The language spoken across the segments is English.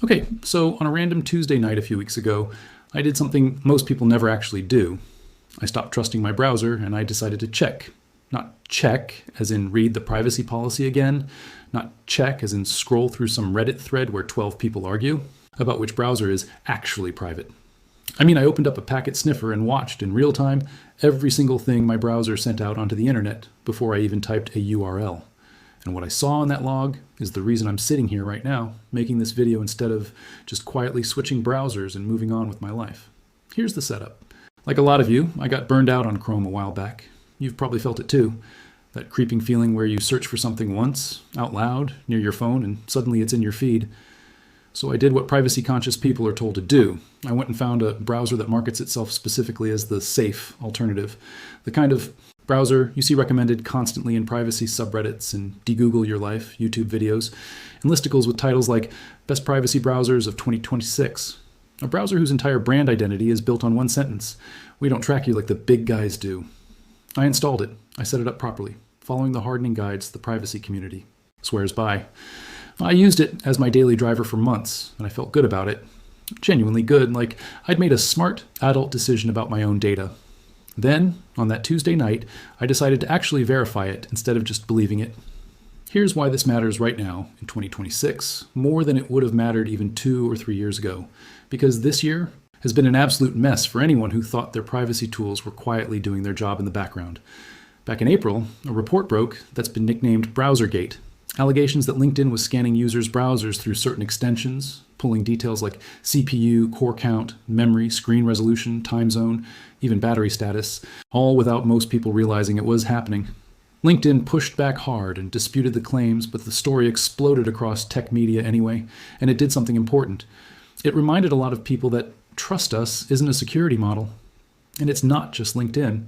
Okay, so on a random Tuesday night a few weeks ago, I did something most people never actually do. I stopped trusting my browser and I decided to check. Not check as in read the privacy policy again, not check as in scroll through some Reddit thread where 12 people argue about which browser is actually private. I mean, I opened up a packet sniffer and watched in real time every single thing my browser sent out onto the internet before I even typed a URL. And what I saw in that log is the reason I'm sitting here right now, making this video instead of just quietly switching browsers and moving on with my life. Here's the setup. Like a lot of you, I got burned out on Chrome a while back. You've probably felt it too. That creeping feeling where you search for something once, out loud, near your phone, and suddenly it's in your feed. So I did what privacy-conscious people are told to do. I went and found a browser that markets itself specifically as the safe alternative. The kind of browser you see recommended constantly in privacy subreddits and de-Google your life, YouTube videos, and listicles with titles like Best Privacy Browsers of 2026. A browser whose entire brand identity is built on one sentence. We don't track you like the big guys do. I installed it. I set it up properly, following the hardening guides the privacy community swears by. I used it as my daily driver for months, and I felt good about it. Genuinely good, like I'd made a smart, adult decision about my own data. Then, on that Tuesday night, I decided to actually verify it instead of just believing it. Here's why this matters right now, in 2026, more than it would have mattered even 2 or 3 years ago. Because this year has been an absolute mess for anyone who thought their privacy tools were quietly doing their job in the background. Back in April, a report broke that's been nicknamed BrowserGate. Allegations that LinkedIn was scanning users' browsers through certain extensions, pulling details like CPU, core count, memory, screen resolution, time zone, even battery status, all without most people realizing it was happening. LinkedIn pushed back hard and disputed the claims, but the story exploded across tech media anyway, and it did something important. It reminded a lot of people that trust us isn't a security model. And it's not just LinkedIn.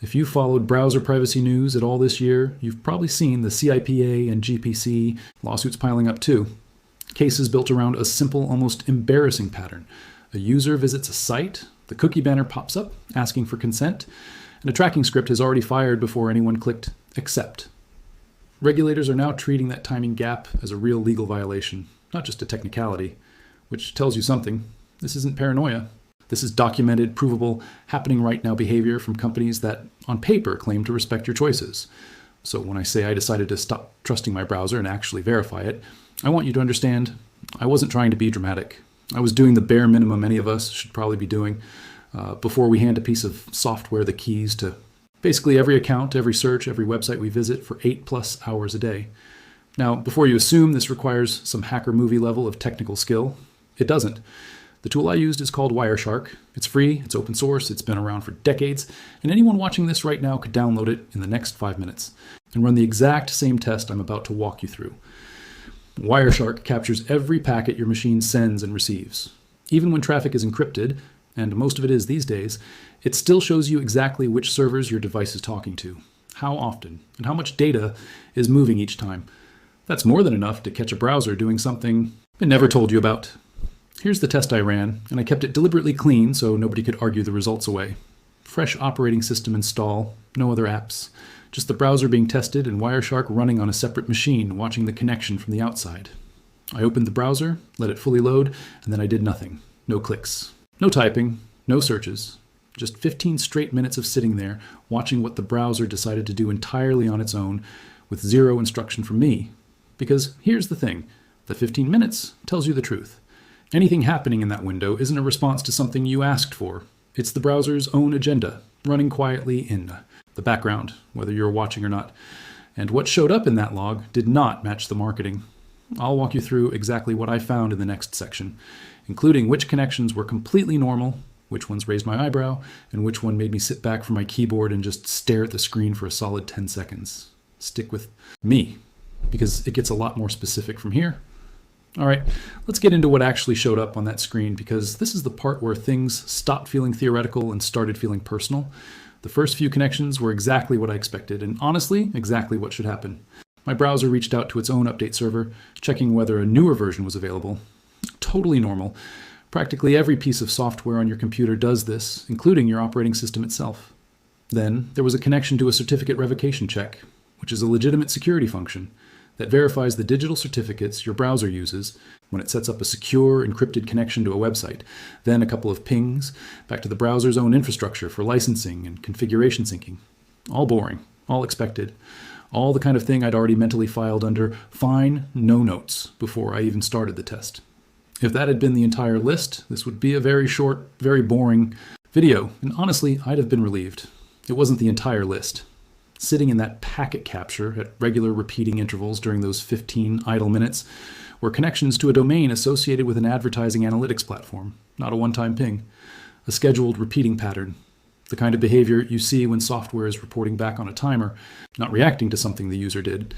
If you followed browser privacy news at all this year, you've probably seen the CIPA and GPC lawsuits piling up too. Cases built around a simple, almost embarrassing pattern. A user visits a site, the cookie banner pops up asking for consent, and a tracking script is already fired before anyone clicked accept. Regulators are now treating that timing gap as a real legal violation, not just a technicality, which tells you something. This isn't paranoia. This is documented, provable, happening right now behavior from companies that, on paper, claim to respect your choices. So when I say I decided to stop trusting my browser and actually verify it, I want you to understand I wasn't trying to be dramatic. I was doing the bare minimum any of us should probably be doing before we hand a piece of software the keys to basically every account, every search, every website we visit for 8+ hours a day. Now, before you assume this requires some hacker movie level of technical skill, it doesn't. The tool I used is called Wireshark. It's free, it's open source, it's been around for decades, and anyone watching this right now could download it in the next 5 minutes and run the exact same test I'm about to walk you through. Wireshark captures every packet your machine sends and receives. Even when traffic is encrypted, and most of it is these days, it still shows you exactly which servers your device is talking to, how often, and how much data is moving each time. That's more than enough to catch a browser doing something it never told you about. Here's the test I ran, and I kept it deliberately clean so nobody could argue the results away. Fresh operating system install, no other apps. Just the browser being tested and Wireshark running on a separate machine, watching the connection from the outside. I opened the browser, let it fully load, and then I did nothing. No clicks. No typing. No searches. Just 15 straight minutes of sitting there, watching what the browser decided to do entirely on its own, with zero instruction from me. Because here's the thing. The 15 minutes tells you the truth. Anything happening in that window isn't a response to something you asked for. It's the browser's own agenda, running quietly in the background, whether you're watching or not. And what showed up in that log did not match the marketing. I'll walk you through exactly what I found in the next section, including which connections were completely normal, which ones raised my eyebrow, and which one made me sit back from my keyboard and just stare at the screen for a solid 10 seconds. Stick with me, because it gets a lot more specific from here. All right, let's get into what actually showed up on that screen, because this is the part where things stopped feeling theoretical and started feeling personal. The first few connections were exactly what I expected, and honestly, exactly what should happen. My browser reached out to its own update server, checking whether a newer version was available. Totally normal. Practically every piece of software on your computer does this, including your operating system itself. Then, there was a connection to a certificate revocation check, which is a legitimate security function. that verifies the digital certificates your browser uses when it sets up a secure, encrypted connection to a website. Then a couple of pings back to the browser's own infrastructure for licensing and configuration syncing. All boring, all expected, all the kind of thing I'd already mentally filed under fine, no notes before I even started the test. If that had been the entire list, this would be a very short, very boring video, and honestly, I'd have been relieved. It wasn't the entire list. Sitting in that packet capture at regular repeating intervals during those 15 idle minutes were connections to a domain associated with an advertising analytics platform, not a one-time ping, a scheduled repeating pattern, the kind of behavior you see when software is reporting back on a timer, not reacting to something the user did.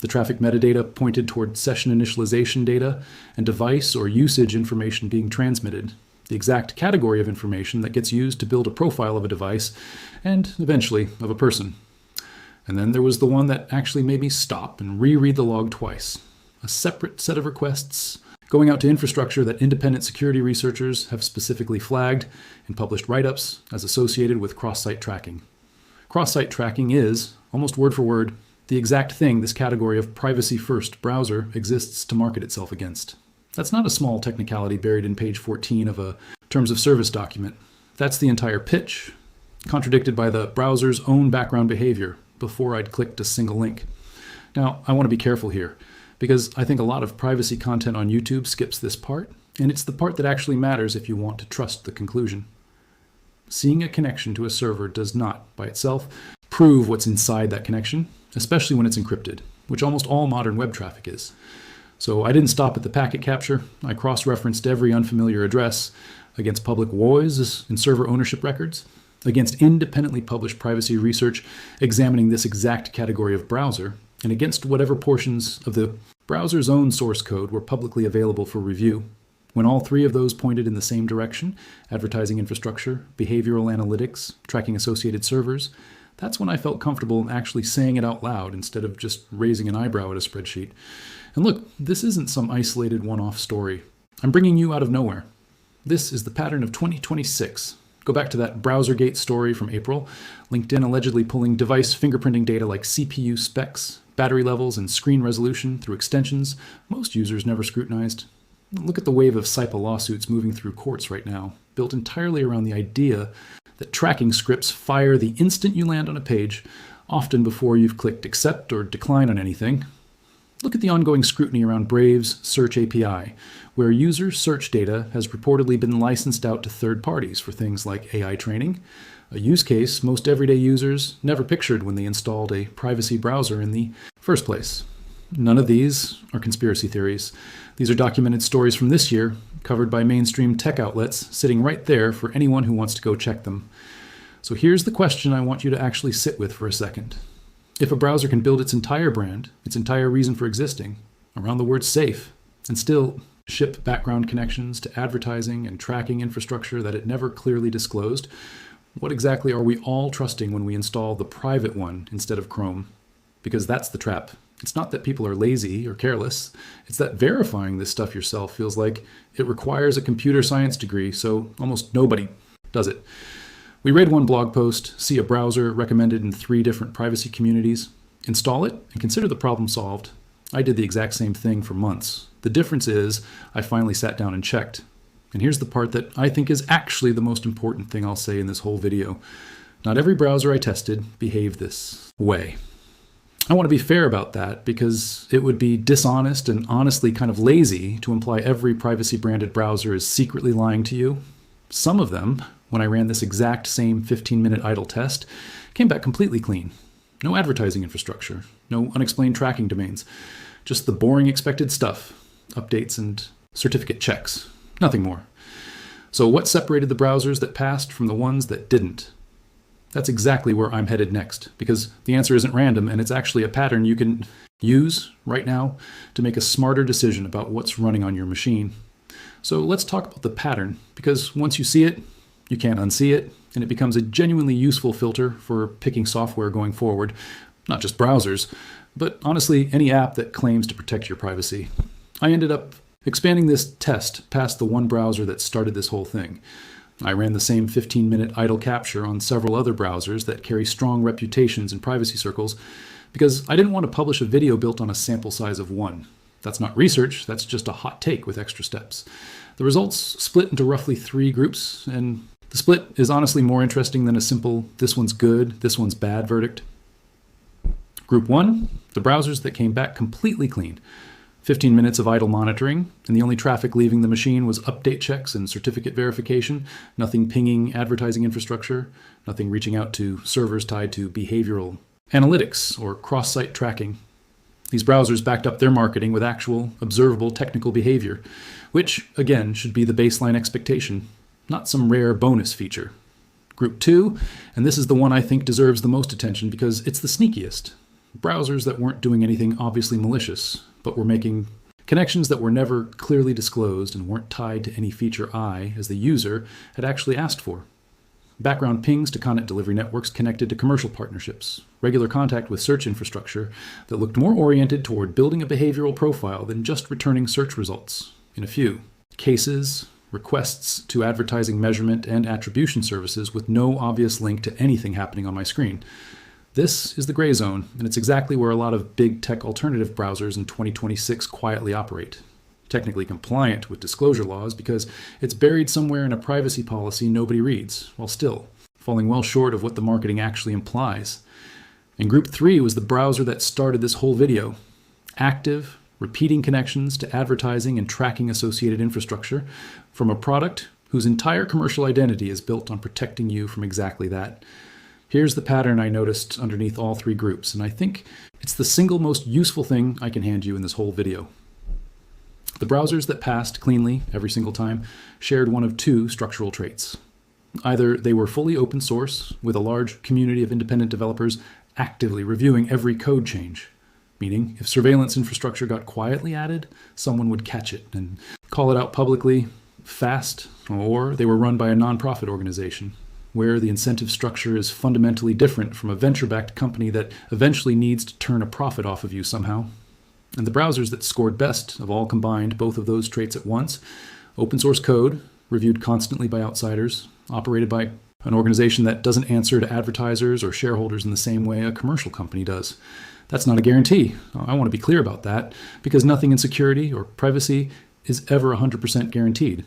The traffic metadata pointed toward session initialization data and device or usage information being transmitted, the exact category of information that gets used to build a profile of a device and, eventually, of a person. And then there was the one that actually made me stop and reread the log twice. A separate set of requests going out to infrastructure that independent security researchers have specifically flagged and published write-ups as associated with cross-site tracking. Cross-site tracking is, almost word for word, the exact thing this category of privacy-first browser exists to market itself against. That's not a small technicality buried in page 14 of a terms of service document. That's the entire pitch, contradicted by the browser's own background behavior before I'd clicked a single link. Now, I want to be careful here, because I think a lot of privacy content on YouTube skips this part, and it's the part that actually matters if you want to trust the conclusion. Seeing a connection to a server does not, by itself, prove what's inside that connection, especially when it's encrypted, which almost all modern web traffic is. So I didn't stop at the packet capture. I cross-referenced every unfamiliar address against public WOIs and server ownership records, against independently published privacy research examining this exact category of browser, and against whatever portions of the browser's own source code were publicly available for review. When all three of those pointed in the same direction, advertising infrastructure, behavioral analytics, tracking associated servers, that's when I felt comfortable actually saying it out loud instead of just raising an eyebrow at a spreadsheet. And look, this isn't some isolated one-off story. I'm bringing you out of nowhere. This is the pattern of 2026. Go back to that BrowserGate story from April, LinkedIn allegedly pulling device fingerprinting data like CPU specs, battery levels, and screen resolution through extensions most users never scrutinized. Look at the wave of CIPA lawsuits moving through courts right now, built entirely around the idea that tracking scripts fire the instant you land on a page, often before you've clicked accept or decline on anything. Look at the ongoing scrutiny around Brave's Search API, where user search data has reportedly been licensed out to third parties for things like AI training, a use case most everyday users never pictured when they installed a privacy browser in the first place. None of these are conspiracy theories. These are documented stories from this year, covered by mainstream tech outlets, sitting right there for anyone who wants to go check them. So here's the question I want you to actually sit with for a second. If a browser can build its entire brand, its entire reason for existing, around the word safe, and still ship background connections to advertising and tracking infrastructure that it never clearly disclosed, what exactly are we all trusting when we install the private one instead of Chrome? Because that's the trap. It's not that people are lazy or careless. It's that verifying this stuff yourself feels like it requires a computer science degree, so almost nobody does it. We read one blog post, see a browser recommended in 3 different privacy communities, install it, and consider the problem solved. I did the exact same thing for months. The difference is I finally sat down and checked. And here's the part that I think is actually the most important thing I'll say in this whole video. Not every browser I tested behaved this way. I want to be fair about that because it would be dishonest and honestly kind of lazy to imply every privacy-branded browser is secretly lying to you. Some of them, when I ran this exact same 15-minute idle test, came back completely clean. No advertising infrastructure, no unexplained tracking domains, just the boring expected stuff, updates and certificate checks, nothing more. So what separated the browsers that passed from the ones that didn't? That's exactly where I'm headed next, because the answer isn't random, and it's actually a pattern you can use right now to make a smarter decision about what's running on your machine. So let's talk about the pattern, because once you see it, you can't unsee it, and it becomes a genuinely useful filter for picking software going forward, not just browsers, but honestly, any app that claims to protect your privacy. I ended up expanding this test past the one browser that started this whole thing. I ran the same 15-minute idle capture on several other browsers that carry strong reputations in privacy circles, because I didn't want to publish a video built on a sample size of 1. That's not research, that's just a hot take with extra steps. The results split into roughly 3 groups, and the split is honestly more interesting than a simple "this one's good, this one's bad" verdict. Group 1, the browsers that came back completely clean. 15 minutes of idle monitoring, and the only traffic leaving the machine was update checks and certificate verification, nothing pinging advertising infrastructure, nothing reaching out to servers tied to behavioral analytics or cross-site tracking. These browsers backed up their marketing with actual, observable technical behavior, which, again, should be the baseline expectation, not some rare bonus feature. Group 2, and this is the one I think deserves the most attention because it's the sneakiest. Browsers that weren't doing anything obviously malicious, but were making connections that were never clearly disclosed and weren't tied to any feature I, as the user, had actually asked for. Background pings to content delivery networks connected to commercial partnerships, regular contact with search infrastructure that looked more oriented toward building a behavioral profile than just returning search results. In a few cases, requests to advertising measurement and attribution services with no obvious link to anything happening on my screen. This is the gray zone, and it's exactly where a lot of big tech alternative browsers in 2026 quietly operate. Technically compliant with disclosure laws because it's buried somewhere in a privacy policy nobody reads, while still falling well short of what the marketing actually implies. And Group 3 was the browser that started this whole video. Active, repeating connections to advertising and tracking associated infrastructure from a product whose entire commercial identity is built on protecting you from exactly that. Here's the pattern I noticed underneath all 3 groups, and I think it's the single most useful thing I can hand you in this whole video. The browsers that passed cleanly every single time shared one of 2 structural traits. Either they were fully open source, with a large community of independent developers actively reviewing every code change, meaning if surveillance infrastructure got quietly added, someone would catch it and call it out publicly, fast, or they were run by a nonprofit organization, where the incentive structure is fundamentally different from a venture-backed company that eventually needs to turn a profit off of you somehow. And the browsers that scored best of all combined both of those traits at once: open source code, reviewed constantly by outsiders, operated by an organization that doesn't answer to advertisers or shareholders in the same way a commercial company does. That's not a guarantee. I want to be clear about that, because nothing in security or privacy is ever 100% guaranteed.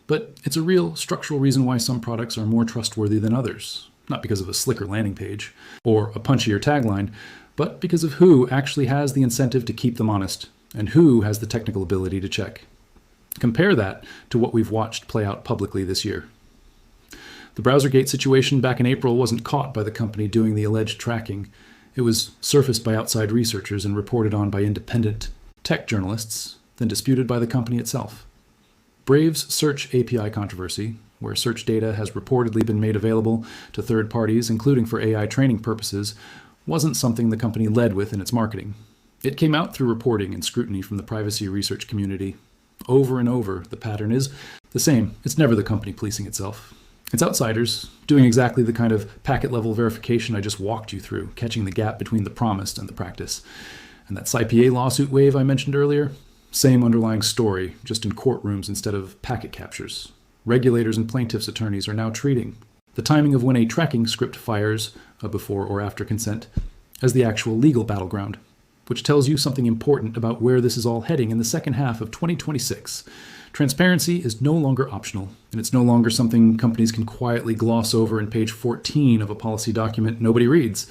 But it's a real structural reason why some products are more trustworthy than others, not because of a slicker landing page or a punchier tagline, but because of who actually has the incentive to keep them honest and who has the technical ability to check. Compare that to what we've watched play out publicly this year. The BrowserGate situation back in April wasn't caught by the company doing the alleged tracking. It was surfaced by outside researchers and reported on by independent tech journalists, then disputed by the company itself. Brave's search API controversy, where search data has reportedly been made available to third parties, including for AI training purposes, wasn't something the company led with in its marketing. It came out through reporting and scrutiny from the privacy research community. Over and over, the pattern is the same. It's never the company policing itself. It's outsiders doing exactly the kind of packet-level verification I just walked you through, catching the gap between the promised and the practice. And that CyPA lawsuit wave I mentioned earlier, same underlying story, just in courtrooms instead of packet captures. Regulators and plaintiffs' attorneys are now treating the timing of when a tracking script fires, before or after consent, as the actual legal battleground, which tells you something important about where this is all heading in the second half of 2026. Transparency is no longer optional, and it's no longer something companies can quietly gloss over in page 14 of a policy document nobody reads.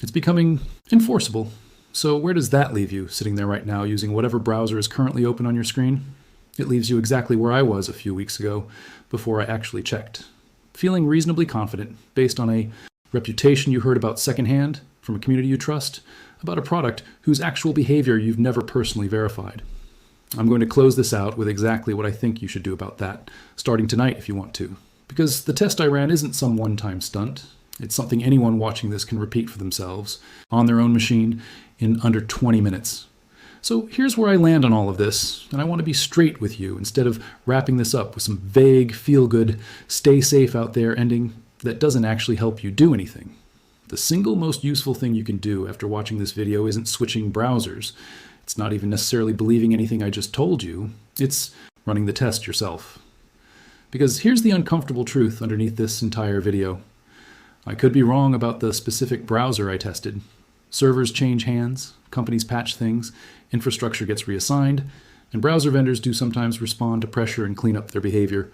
It's becoming enforceable. So where does that leave you, sitting there right now using whatever browser is currently open on your screen? It leaves you exactly where I was a few weeks ago, before I actually checked. Feeling reasonably confident, based on a reputation you heard about secondhand, from a community you trust, about a product whose actual behavior you've never personally verified. I'm going to close this out with exactly what I think you should do about that, starting tonight if you want to. Because the test I ran isn't some one-time stunt. It's something anyone watching this can repeat for themselves, on their own machine, in under 20 minutes. So here's where I land on all of this, and I want to be straight with you instead of wrapping this up with some vague, feel-good, stay safe out there ending that doesn't actually help you do anything. The single most useful thing you can do after watching this video isn't switching browsers. It's not even necessarily believing anything I just told you. It's running the test yourself. Because here's the uncomfortable truth underneath this entire video. I could be wrong about the specific browser I tested. Servers change hands, companies patch things, infrastructure gets reassigned, and browser vendors do sometimes respond to pressure and clean up their behavior.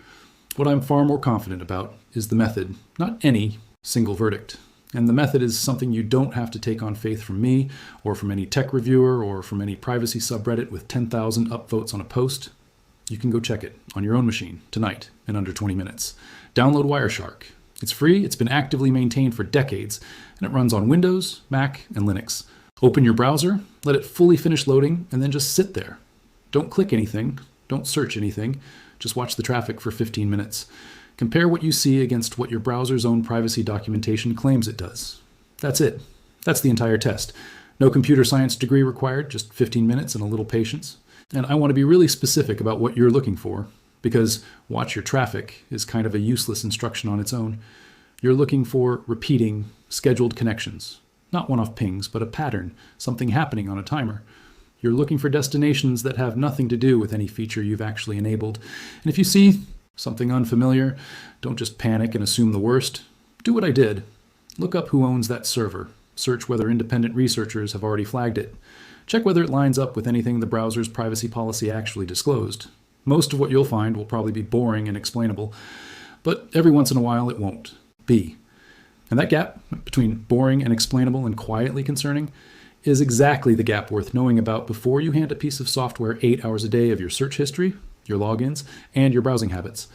What I'm far more confident about is the method, not any single verdict. And the method is something you don't have to take on faith from me, or from any tech reviewer, or from any privacy subreddit with 10,000 upvotes on a post. You can go check it on your own machine tonight in under 20 minutes. Download Wireshark. It's free, it's been actively maintained for decades, and it runs on Windows, Mac, and Linux. Open your browser, let it fully finish loading, and then just sit there. Don't click anything, don't search anything, just watch the traffic for 15 minutes. Compare what you see against what your browser's own privacy documentation claims it does. That's it. That's the entire test. No computer science degree required, just 15 minutes and a little patience. And I want to be really specific about what you're looking for, because watch your traffic is kind of a useless instruction on its own. You're looking for repeating, scheduled connections. Not one-off pings, but a pattern, something happening on a timer. You're looking for destinations that have nothing to do with any feature you've actually enabled. And if you see something unfamiliar, don't just panic and assume the worst. Do what I did. Look up who owns that server. Search whether independent researchers have already flagged it. Check whether it lines up with anything the browser's privacy policy actually disclosed. Most of what you'll find will probably be boring and explainable, but every once in a while it won't be. And that gap between boring and explainable and quietly concerning is exactly the gap worth knowing about before you hand a piece of software 8 hours a day of your search history, your logins, and your browsing habits.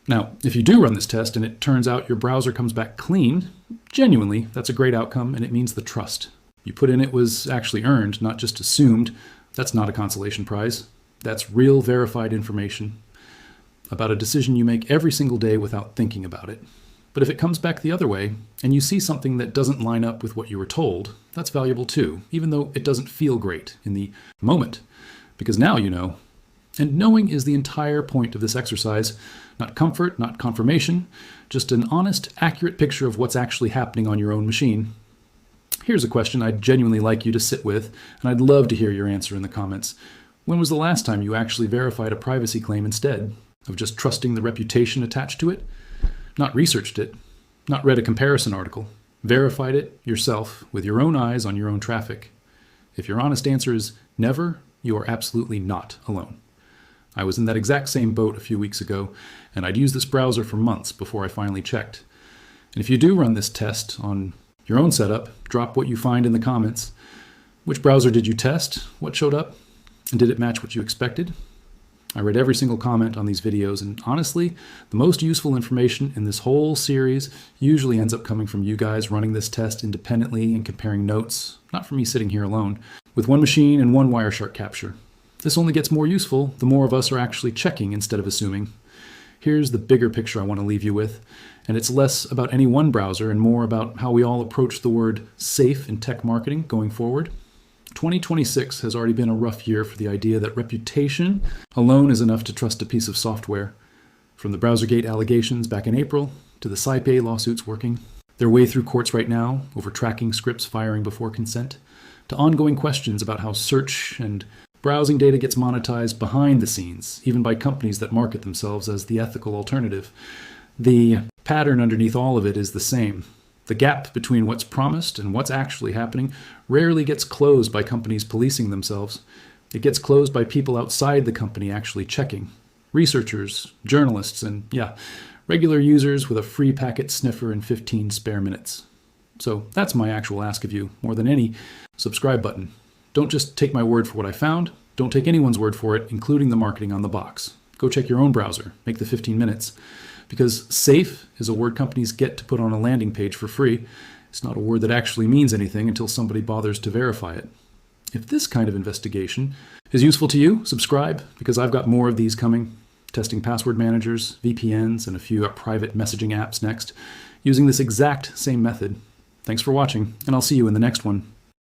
Now, if you do run this test and it turns out your browser comes back clean, genuinely, that's a great outcome, and it means the trust you put in it was actually earned, not just assumed. That's not a consolation prize. That's real verified information about a decision you make every single day without thinking about it. But if it comes back the other way, and you see something that doesn't line up with what you were told, that's valuable too, even though it doesn't feel great in the moment, because now you know. And knowing is the entire point of this exercise. Not comfort, not confirmation, just an honest, accurate picture of what's actually happening on your own machine. Here's a question I'd genuinely like you to sit with, and I'd love to hear your answer in the comments. When was the last time you actually verified a privacy claim instead of just trusting the reputation attached to it? Not researched it, not read a comparison article, verified it yourself with your own eyes on your own traffic. If your honest answer is never, you are absolutely not alone. I was in that exact same boat a few weeks ago, and I'd used this browser for months before I finally checked. And if you do run this test on your own setup, drop what you find in the comments. Which browser did you test? What showed up? And did it match what you expected? I read every single comment on these videos, and honestly, the most useful information in this whole series usually ends up coming from you guys running this test independently and comparing notes, not from me sitting here alone, with one machine and one Wireshark capture. This only gets more useful the more of us are actually checking instead of assuming. Here's the bigger picture I want to leave you with, and it's less about any one browser and more about how we all approach the word safe in tech marketing going forward. 2026 has already been a rough year for the idea that reputation alone is enough to trust a piece of software. From the BrowserGate allegations back in April to the SciPay lawsuits working their way through courts right now over tracking scripts firing before consent, to ongoing questions about how search and browsing data gets monetized behind the scenes, even by companies that market themselves as the ethical alternative. The pattern underneath all of it is the same. The gap between what's promised and what's actually happening rarely gets closed by companies policing themselves. It gets closed by people outside the company actually checking. Researchers, journalists, and regular users with a free packet sniffer and 15 spare minutes. So that's my actual ask of you, more than any subscribe button. Don't just take my word for what I found. Don't take anyone's word for it, including the marketing on the box. Go check your own browser. Make the 15 minutes. Because safe is a word companies get to put on a landing page for free. It's not a word that actually means anything until somebody bothers to verify it. If this kind of investigation is useful to you, subscribe, because I've got more of these coming. Testing password managers, VPNs, and a few private messaging apps next, using this exact same method. Thanks for watching, and I'll see you in the next one.